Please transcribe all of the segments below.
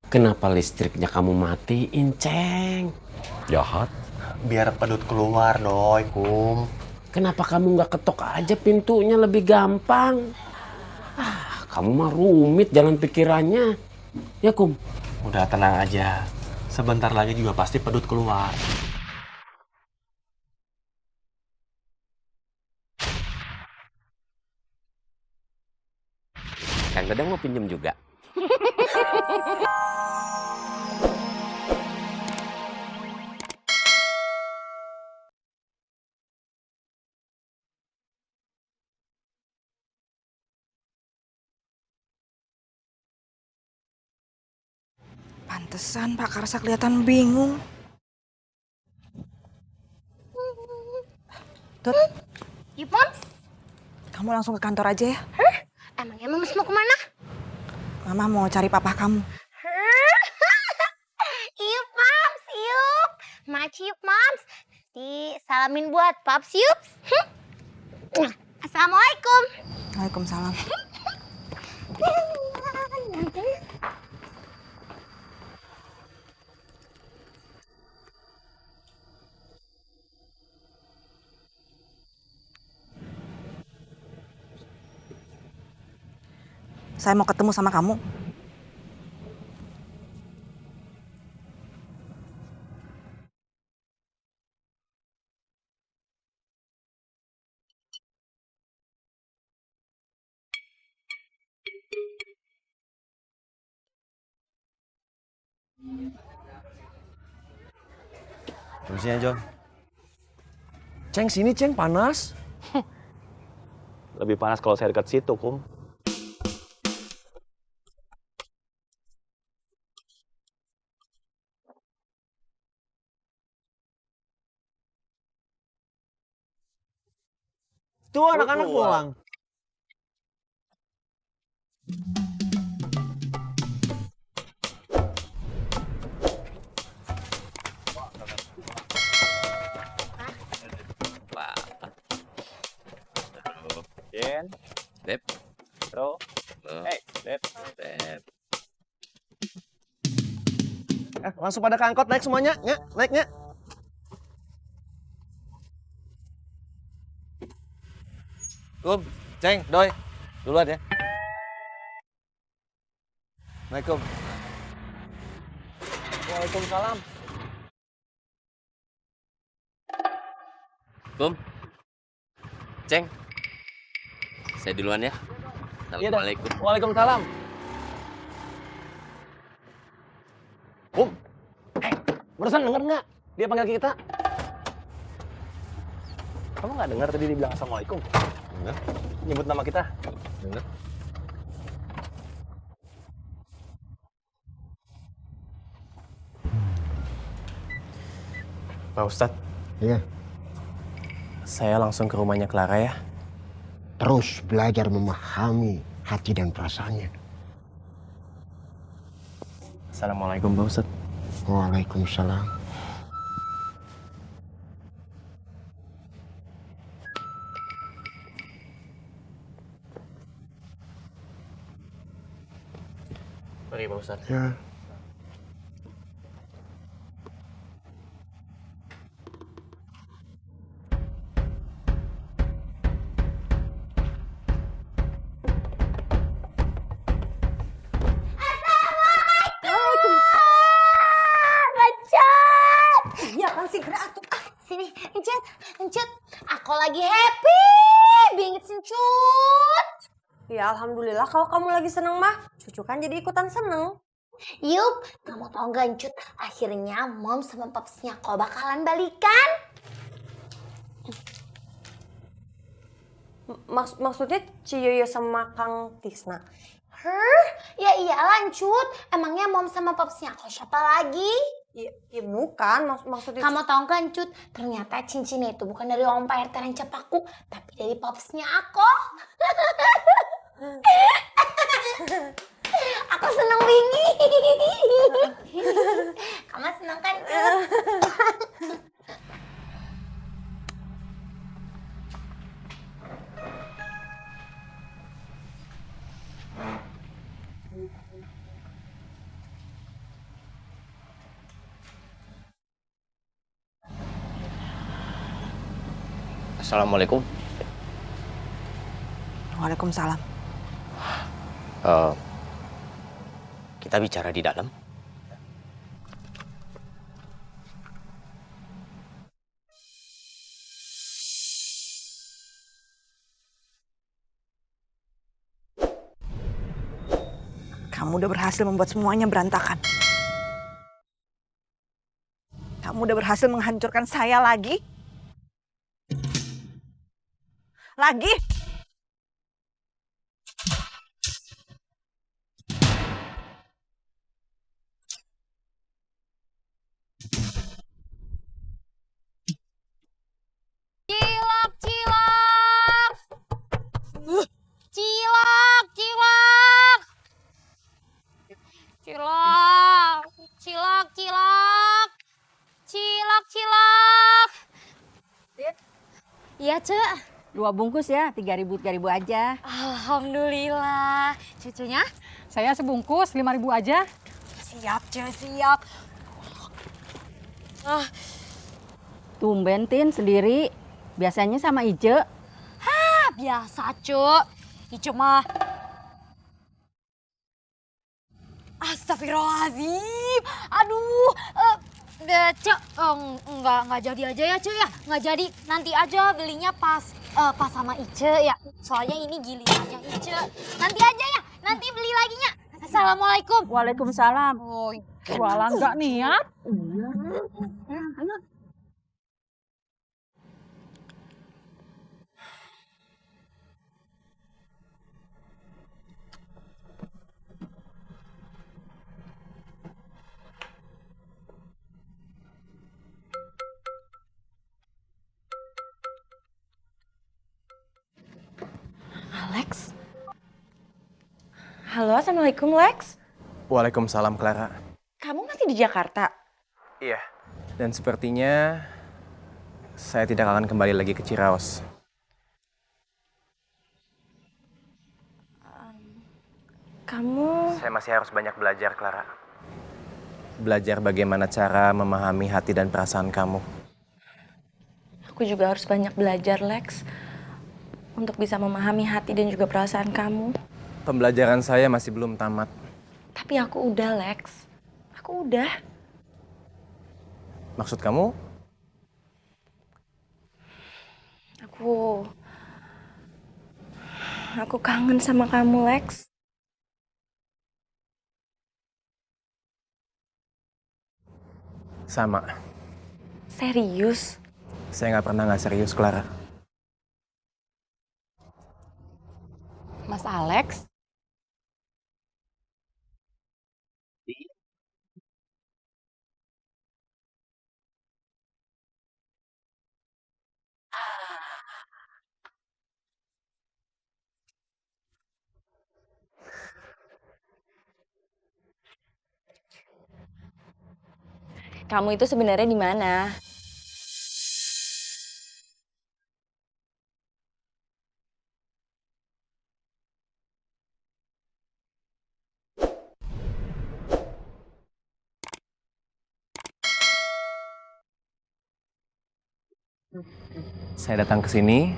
Kenapa listriknya kamu matiin, Ceng? Jahat. Biar pedut keluar doi, Kum. Kenapa kamu nggak ketok aja pintunya lebih gampang? Kamu mah rumit jalan pikirannya. Ya, Kum? Udah tenang aja. Sebentar lagi juga pasti pedut keluar. Kang Dadang mau pinjem juga. Pantesan Pak Karsa kelihatan bingung. Tut, Yuk, Moms. kamu langsung ke kantor aja ya. Emangnya Moms mau kemana? Mama mau cari papa kamu. Yuk, Moms. Yuk. Maci yuk, Moms. Disalamin buat Paps yuk. Assalamualaikum. Waalaikumsalam. Saya mau ketemu sama kamu. Terusnya, John. Ceng, sini, Ceng. Panas. Lebih panas kalau saya dekat situ, Kum. Tuh anak-anak pulang. Jen. Dep. Bro. Hey, Dep. Langsung pada ke angkot, naik semuanya. Naiknya. Kum, Ceng, Doi. Duluan ya. Assalamualaikum. Waalaikumsalam. Kum. Ceng. Saya duluan ya. Iya dah. Assalamualaikum. Waalaikumsalam. Kum. Barusan denger nggak? Dia panggil kita. Kamu nggak dengar tadi dia bilang assalamualaikum? Dengar. Nyebut nama kita. Dengar. Pak Ustadz, Ya, saya langsung ke rumahnya Clara ya. terus belajar memahami hati dan perasaannya. Assalamualaikum Pak Ustadz. Waalaikumsalam. Mari Pak Ustadz. Ya, Encut. Iya kan sih gerak tuh. Sini, Encut. Aku lagi happy bingit Encut. Ya alhamdulillah kalau kamu lagi seneng mah, cucu kan jadi ikutan seneng. Yup, kamu tau gak Encut? Akhirnya Mom sama Papsnya kok bakalan balikan. Maksudnya Ciyoyo sama Kang Tisna. Ya iyalah Encut. Emangnya Mom sama Papsnya kok siapa lagi? Ya bukan, maksudnya Kamu tau gak Encut? Ternyata cincinnya itu bukan dari Om Pak RT Rancap aku, tapi dari Papsnya aku. Aku seneng wingi. Kamu seneng kan? Assalamualaikum. Waalaikumsalam. Eh, kita bicara di dalam. Kamu udah berhasil membuat semuanya berantakan. Kamu udah berhasil menghancurkan saya lagi. Lagi. Cilok, cilok. Cilok, cilok. Cilok, cilok, cilok. Cilok, cilok. Iya, Cek. 2 bungkus ya, 3.000 aja. Alhamdulillah. Cucunya? Saya sebungkus 5.000 aja. Siap, Cek, siap. Tumben Tin sendiri. Biasanya sama Ice. Biasa, Cek. Icu mah. Astagfirullahaladzim. Aduh. Cek, enggak jadi aja ya, Cek ya. Enggak jadi. Nanti aja belinya pas sama Ice ya. Soalnya ini gilirannya Ice. Nanti aja ya. Nanti beli laginya. Assalamualaikum. Waalaikumsalam. Oh, Jualan nggak niat? Lex? Halo, Assalamualaikum Lex. Waalaikumsalam, Clara. Kamu masih di Jakarta? Iya. Dan sepertinya saya tidak akan kembali lagi ke Ciraos. Kamu... Saya masih harus banyak belajar, Clara. Belajar bagaimana cara memahami hati dan perasaan kamu. Aku juga harus banyak belajar, Lex. Untuk bisa memahami hati dan juga perasaan kamu. Pembelajaran saya masih belum tamat. Tapi aku udah, Lex. Aku udah. Maksud kamu? Aku kangen sama kamu, Lex. Sama. Serius? Saya nggak pernah nggak serius, Clara. Mas Alex? Kamu itu sebenarnya di mana? Saya datang ke sini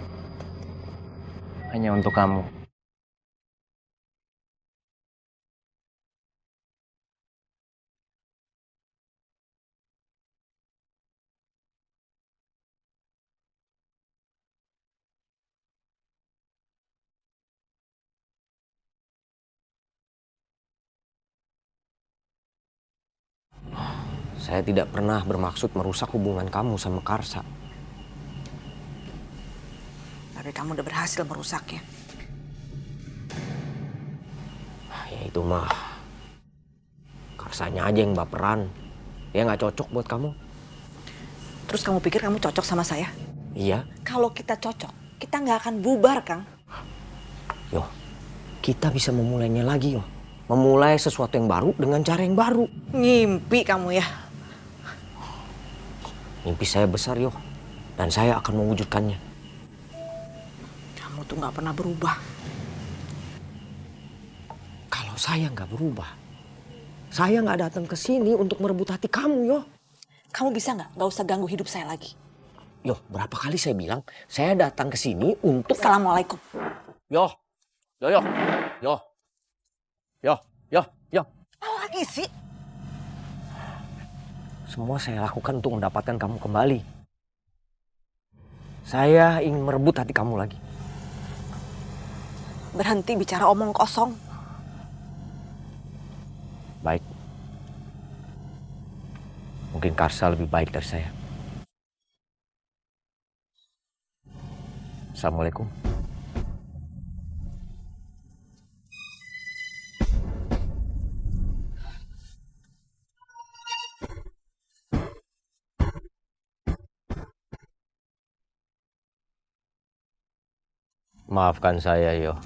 hanya untuk kamu. Saya tidak pernah bermaksud merusak hubungan kamu sama Karsa. Tapi kamu udah berhasil merusaknya. Ya itu mah. Karsanya aja yang baperan. Dia nggak cocok buat kamu. Terus kamu pikir kamu cocok sama saya? Iya. Kalau kita cocok, kita nggak akan bubar, Kang. Yo, kita bisa memulainya lagi, yo. Memulai sesuatu yang baru dengan cara yang baru. Ngimpi kamu ya. Mimpi saya besar, yo. Dan saya akan mewujudkannya. Kamu tuh nggak pernah berubah. Kalau saya nggak berubah, saya nggak datang ke sini untuk merebut hati kamu, yo. Kamu bisa nggak usah ganggu hidup saya lagi. Yo, berapa kali saya bilang, saya datang ke sini untuk... Assalamualaikum. Yo, yo, yo, yo, yo, yo, yo. Apa lagi sih? Semua saya lakukan untuk mendapatkan kamu kembali. Saya ingin merebut hati kamu lagi. Berhenti bicara omong kosong. Baik. Mungkin Karsa lebih baik dari saya. Assalamualaikum. Maafkan saya, Yo.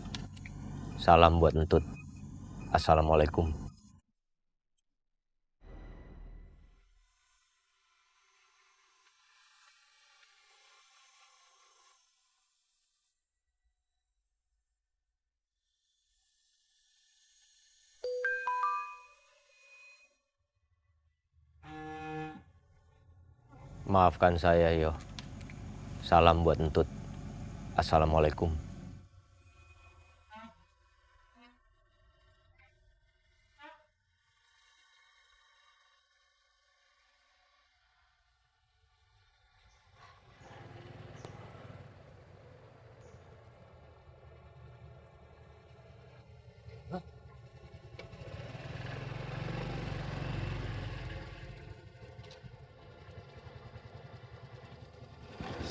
Salam buat Entut. Assalamualaikum. Maafkan saya, Yo. Salam buat Entut. Assalamualaikum.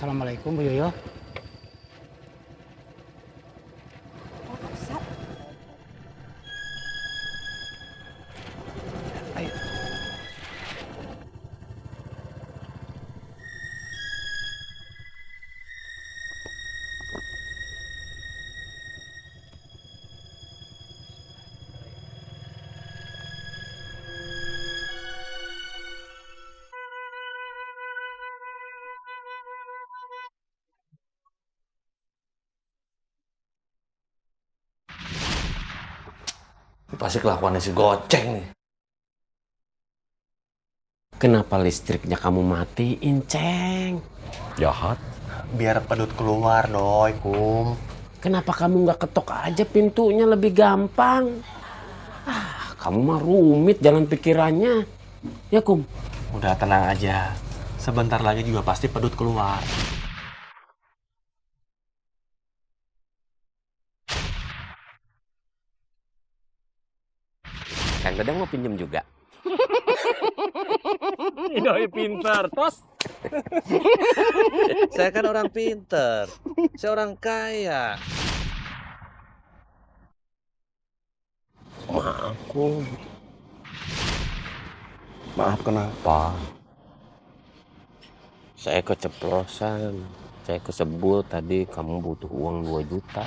Assalamualaikum Bu Yoyo. Ini pasti kelakuannya si Goceng nih. Kenapa listriknya kamu matiin, Ceng? Jahat. Biar pedut keluar, doi, Kum. Kenapa kamu nggak ketok aja pintunya lebih gampang? Kamu mah rumit jalan pikirannya. Ya, Kum? Udah tenang aja. Sebentar lagi juga pasti pedut keluar. Kang Dadang mau pinjem juga. Doi pintar, tos. Saya kan orang pinter. Saya orang kaya. Maaf, Kum. Maaf kenapa? Saya keceplosan. Saya kesebut tadi kamu butuh uang 2 juta.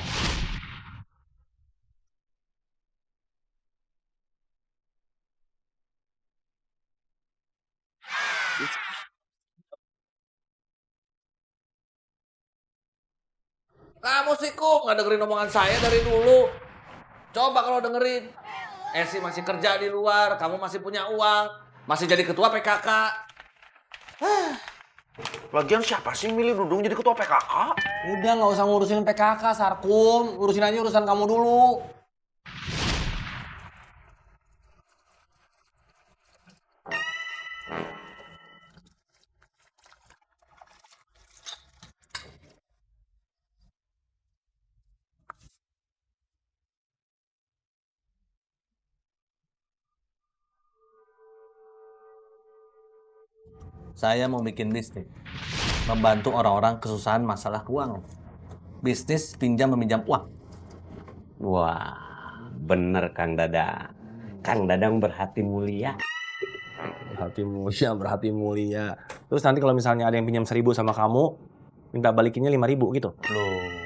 Kamu sih, Kum, nggak dengerin omongan saya dari dulu. Coba kalau dengerin. Esi masih kerja di luar, kamu masih punya uang, masih jadi ketua PKK. Lagian siapa sih yang milih Dudung jadi ketua PKK? Udah nggak usah ngurusin PKK, Sarkum. Urusin aja urusan kamu dulu. Saya mau bikin bisnis. Membantu orang-orang kesusahan masalah keuangan. Bisnis pinjam meminjam uang. Wah, bener Kang Dadang. Kang Dadang berhati mulia. Berhati mulia. Terus nanti kalau misalnya ada yang pinjam 1.000 sama kamu, minta balikinnya 5.000 gitu. Loh,